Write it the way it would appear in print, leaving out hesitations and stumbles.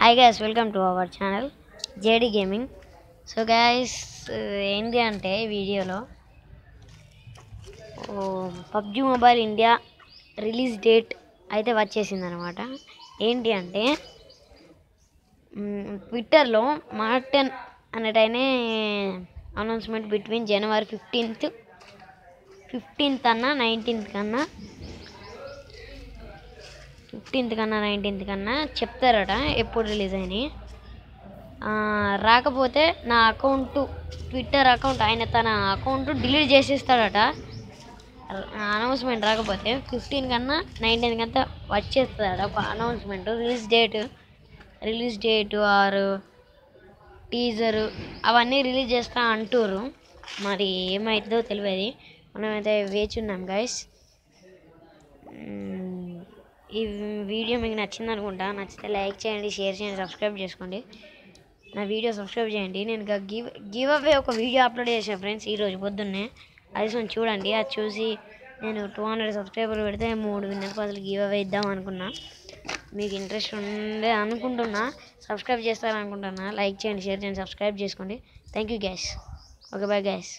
Hi guys, welcome to our channel JD Gaming. So guys, ఏంటి అంటే ఈ వీడియోలో PUBG Mobile India release date అయితే వచ్చేసింది అనమాట. ఏంటి అంటే ట్విట్టర్లో మార్టన్ అనేటైనే అనౌన్స్మెంట్ బిట్వీన్ జనవరి 15th అన్నా 19th కన్నా 19th కన్నా చెప్తారట ఎప్పుడు రిలీజ్ అయినాయి. రాకపోతే నా ట్విట్టర్ అకౌంట్ ఆయన తన అకౌంట్ డిలీట్ చేసేస్తాడట. అనౌన్స్మెంట్ రాకపోతే 15 కన్నా 19 కంతా వచ్చేస్తాడట ఒక announcement, release date are teaser అవన్నీ రిలీజ్ చేస్తా అంటారు. మరి ఏమైతుందో తెలియదు, మనమైతే వేచి ఉన్నాం గైస్. ఈ వీడియో మీకు నచ్చింది అనుకుంటా. నచ్చితే లైక్ చేయండి, షేర్ చేయండి, సబ్స్క్రైబ్ చేసుకోండి. నా వీడియో సబ్స్క్రైబ్ చేయండి. నేను గివ్ అవే ఒక వీడియో అప్లోడ్ చేశాను ఫ్రెండ్స్ ఈరోజు పొద్దున్నే. అది చూడండి. అది చూసి నేను 200 సబ్స్క్రైబర్లు పెడితే 3 విన్నర్ పదులు గివ్ అవే ఇద్దాం అనుకున్నా. మీకు ఇంట్రెస్ట్ ఉండే అనుకుంటున్నా, సబ్స్క్రైబ్ చేస్తారనుకుంటున్నా. లైక్ చేయండి, షేర్ చేయండి, సబ్స్క్రైబ్ చేసుకోండి. Thank you guys. Okay bye guys.